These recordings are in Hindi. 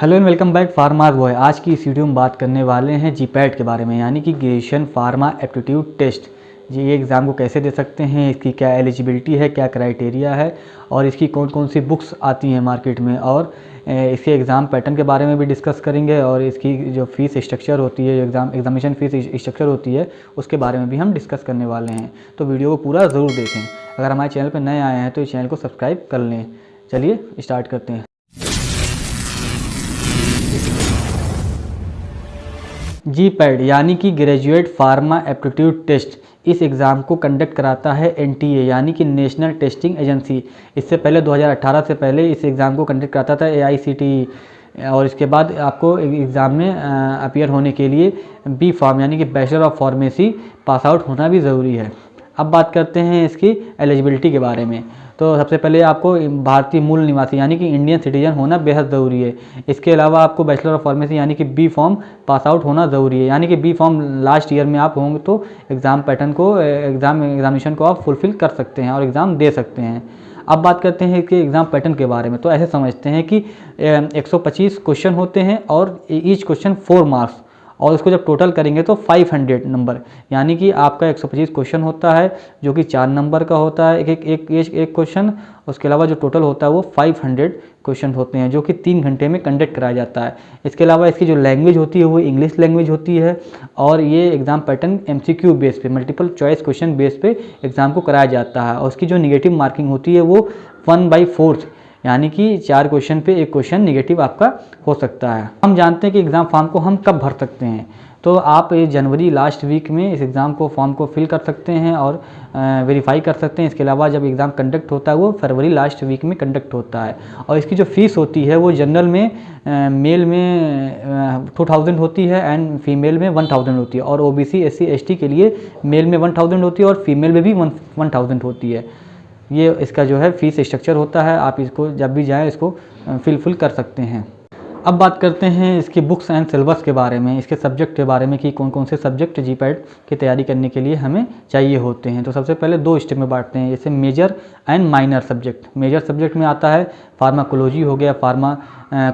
Hello and welcome back farmer boy. आज की इस वीडियो में बात करने वाले हैं जीपैट के बारे में, यानी कि ग्रेजुएशन फार्मा एप्टीट्यूड टेस्ट। जी, ये एग्ज़ाम को कैसे दे सकते हैं, इसकी क्या एलिजिबिलिटी है, क्या क्राइटेरिया है और इसकी कौन कौन सी बुक्स आती हैं मार्केट में, और इसके एग्ज़ाम पैटर्न के बारे में भी डिस्कस करेंगे, और इसकी जो फीस स्ट्रक्चर होती है, एग्जामिनेशन फीस स्ट्रक्चर होती है, उसके बारे में भी हम डिस्कस करने वाले हैं। तो वीडियो को पूरा ज़रूर देखें। अगर हमारे चैनल पर नए आए हैं तो इस चैनल को सब्सक्राइब कर लें। चलिए स्टार्ट करते हैं। जीपैट यानी कि ग्रेजुएट फार्मा एप्टीट्यूड टेस्ट, इस एग्ज़ाम को कंडक्ट कराता है एनटीए यानी कि नेशनल टेस्टिंग एजेंसी। इससे पहले 2018 से पहले इस एग्ज़ाम को कंडक्ट कराता था एआईसीटीई, और इसके बाद आपको एग्ज़ाम में अपीयर होने के लिए बी फार्म यानी कि bachelor of pharmacy pass out होना भी ज़रूरी है। अब बात करते हैं इसकी एलिजिबिलिटी के बारे में। तो सबसे पहले आपको भारतीय मूल निवासी यानी कि इंडियन सिटीजन होना बेहद ज़रूरी है। इसके अलावा आपको बैचलर ऑफ फार्मेसी यानी कि बी फॉर्म पास आउट होना ज़रूरी है, यानी कि बी फॉर्म लास्ट ईयर में आप होंगे तो एग्ज़ाम पैटर्न को एग्जामिनेशन को आप फुलफ़िल कर सकते हैं और एग्ज़ाम दे सकते हैं। अब बात करते हैं कि एग्ज़ाम पैटर्न के बारे में। तो ऐसे समझते हैं कि 125 क्वेश्चन होते हैं और ईच क्वेश्चन 4 मार्क्स, और उसको जब टोटल करेंगे तो 500 नंबर, यानी कि आपका 125 क्वेश्चन होता है जो कि 4 नंबर का होता है एक क्वेश्चन। उसके अलावा जो टोटल होता है वो 500 क्वेश्चन होते हैं जो कि 3 घंटे में कंडक्ट कराया जाता है। इसके अलावा इसकी जो लैंग्वेज होती है वो इंग्लिश लैंग्वेज होती है, और ये एग्ज़ाम पैटर्न MCQ बेस पे, मल्टीपल चॉइस क्वेश्चन बेस पे एग्ज़ाम को कराया जाता है। और उसकी जो निगेटिव मार्किंग होती है वो 1/4, यानी कि 4 क्वेश्चन पे एक क्वेश्चन निगेटिव आपका हो सकता है। हम जानते हैं कि एग्ज़ाम फॉर्म को हम कब भर सकते हैं। तो आप जनवरी लास्ट वीक में इस एग्ज़ाम को फॉर्म को फिल कर सकते हैं और वेरीफाई कर सकते हैं। इसके अलावा जब एग्ज़ाम कंडक्ट होता है वो फरवरी लास्ट वीक में कंडक्ट होता है। और इसकी जो फ़ीस होती है वो जनरल में मेल में 2000 होती है एंड फीमेल में 1000 होती है, और OBC SC ST के लिए मेल में 1000 होती है और फीमेल में भी 1000 होती है। ये इसका जो है फ़ीस स्ट्रक्चर होता है। आप इसको जब भी जाएँ इसको फिल कर सकते हैं। अब बात करते हैं इसके बुक्स एंड सिलेबस के बारे में, इसके सब्जेक्ट के बारे में कि कौन कौन से सब्जेक्ट जीपैट की तैयारी करने के लिए हमें चाहिए होते हैं। तो सबसे पहले 2 स्टेप में बांटते हैं, जैसे major and minor subject. Major subject में आता है फार्माकोलॉजी हो गया,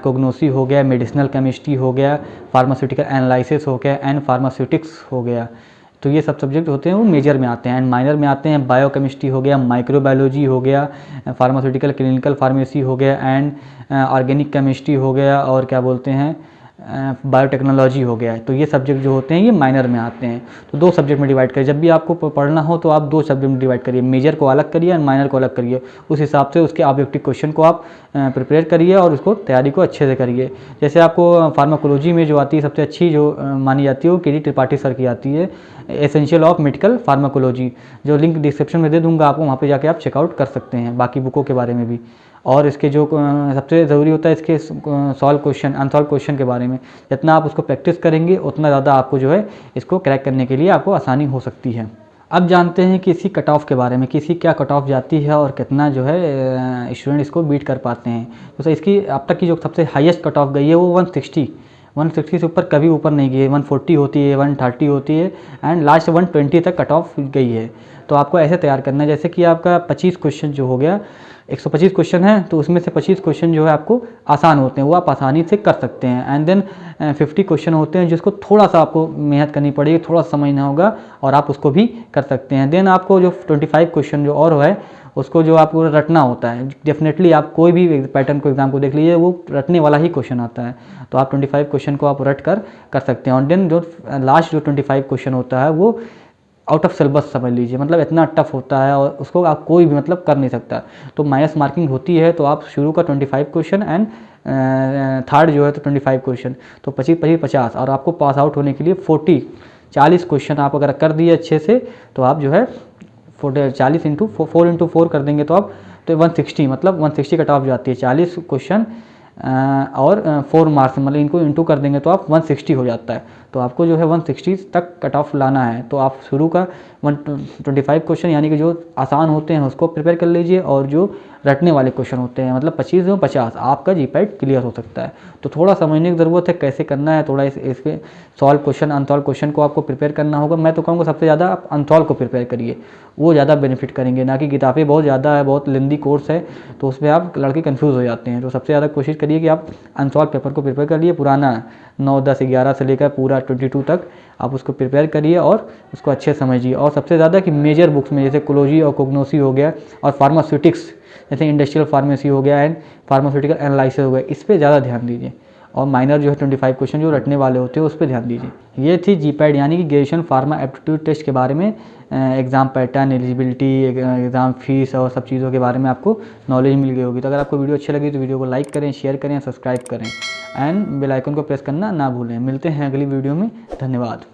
कोग्नोसी हो गया, मेडिसिनल केमिस्ट्री हो गया, फार्मास्यूटिकल एनालिसिस हो गया एंड फार्मास्यूटिक्स हो गया। तो ये सब सब्जेक्ट होते हैं वो मेजर में आते हैं। एंड माइनर में आते हैं बायोकेमिस्ट्री हो गया, माइक्रोबायोलॉजी हो गया, फार्मास्यूटिकल क्लिनिकल फार्मेसी हो गया एंड ऑर्गेनिक केमिस्ट्री हो गया, और क्या बोलते हैं बायोटेक्नोलॉजी हो गया है। तो ये सब्जेक्ट जो होते हैं ये माइनर में आते हैं। तो 2 सब्जेक्ट में डिवाइड करिए। जब भी आपको पढ़ना हो तो आप 2 सब्जेक्ट में डिवाइड करिए, मेजर को अलग करिए और माइनर को अलग करिए। उस हिसाब से उसके ऑब्जेक्टिव क्वेश्चन को आप प्रिपेयर करिए और उसको तैयारी को अच्छे से करिए। जैसे आपको फार्माकोलॉजी में जो आती है सबसे अच्छी जो मानी जाती है वो KD त्रिपाठी सर की आती है, एसेंशियल ऑफ मेडिकल फार्माकोलॉजी, जो लिंक डिस्क्रिप्शन में दे दूंगा आपको, वहाँ पे जाके आप चेकआउट कर सकते हैं बाकी बुकों के बारे में भी। और इसके जो सबसे ज़रूरी होता है इसके सॉल्व क्वेश्चन अनसॉल्व क्वेश्चन के बारे में, जितना आप उसको प्रैक्टिस करेंगे उतना ज़्यादा आपको जो है इसको क्रैक करने के लिए आपको आसानी हो सकती है। अब जानते हैं कि इसकी कट ऑफ के बारे में, कि इसकी क्या कट ऑफ जाती है और कितना जो है स्टूडेंट इसको बीट कर पाते हैं। तो इसकी अब तक की जो सबसे हाईएस्ट कट ऑफ गई है वो 160 से ऊपर कभी ऊपर नहीं गई है। 140 होती है, 130 होती है एंड लास्ट 120 तक कट ऑफ गई है। तो आपको ऐसे तैयार करना है जैसे कि आपका 25 क्वेश्चन जो हो गया, 125 क्वेश्चन है तो उसमें से 25 क्वेश्चन जो है आपको आसान होते हैं, वो आप आसानी से कर सकते हैं। एंड देन 50 क्वेश्चन होते हैं जिसको थोड़ा सा आपको मेहनत करनी पड़ेगी, थोड़ा समझना होगा, और आप उसको भी कर सकते हैं। देन आपको जो 25 क्वेश्चन जो और है उसको जो आपको रटना होता है। डेफिनेटली आप कोई भी पैटर्न को एग्जाम को देख लीजिए, वो रटने वाला ही क्वेश्चन आता है। तो आप 25 क्वेश्चन को आप रट कर सकते हैं। और देन जो लास्ट जो 25 क्वेश्चन होता है वो आउट ऑफ सिलेबस समझ लीजिए, मतलब इतना टफ होता है और उसको आप कोई भी मतलब कर नहीं सकता। तो माइनस मार्किंग होती है, तो आप शुरू का 25 क्वेश्चन एंड थर्ड जो है तो 25 क्वेश्चन, तो 25-50, और आपको पास आउट होने के लिए 40 क्वेश्चन आप अगर कर दिए अच्छे से तो आप जो है 40 इंटू 4 कर देंगे तो आप तो 160, मतलब 160 कट ऑफ जाती है। 40 क्वेश्चन और 4 मार्क्स, मतलब इनको इंटू कर देंगे तो आप 160 हो जाता है। तो आपको जो है 160 तक कट ऑफ लाना है। तो आप शुरू का 125 क्वेश्चन यानी कि जो आसान होते हैं उसको प्रिपेयर कर लीजिए, और जो रटने वाले क्वेश्चन होते हैं मतलब 25 में 50 आपका जीपैट क्लियर हो सकता है। तो थोड़ा समझने की ज़रूरत है कैसे करना है, थोड़ा इसके सॉल्व क्वेश्चन अनसॉल्व क्वेश्चन को आपको प्रिपेयर करना होगा। मैं तो कहूँगा सबसे ज़्यादा आप अनसॉल्व को प्रिपेयर करिए, वो ज़्यादा बेनिफिट करेंगे, ना कि किताबें बहुत ज़्यादा है, बहुत लेंदी कोर्स है तो उसमें आप लड़के कन्फ्यूज़ हो जाते हैं। तो सबसे ज़्यादा कोशिश करिए करिए कि आप अनसॉल्व पेपर को प्रिपेयर करिए, पुराना 9, 10, 11 से लेकर पूरा 22 तक आप उसको प्रिपेयर करिए और उसको अच्छे समझिए। और सबसे ज़्यादा कि मेजर बुक्स में जैसे कोलोजी और कोग्नोसी हो गया और फार्मास्यूटिक्स जैसे इंडस्ट्रियल फार्मेसी हो गया एंड फार्मास्यूटिकल एनालिसिस हो गया, इस पर ज़्यादा ध्यान दीजिए। और माइनर जो है 25 क्वेश्चन जो रटने वाले होते हैं उस पर ध्यान दीजिए। ये थी जीपैड यानी कि ग्रेजुएशन फार्मा एप्टीट्यूड टेस्ट के बारे में, exam pattern, eligibility, exam fees और सब चीज़ों के बारे में आपको नॉलेज मिल गई होगी। तो अगर आपको वीडियो अच्छी लगी तो वीडियो को लाइक करें, शेयर करें, सब्सक्राइब करें एंड बेल आइकन को प्रेस करना ना भूलें। मिलते हैं अगली वीडियो में, धन्यवाद।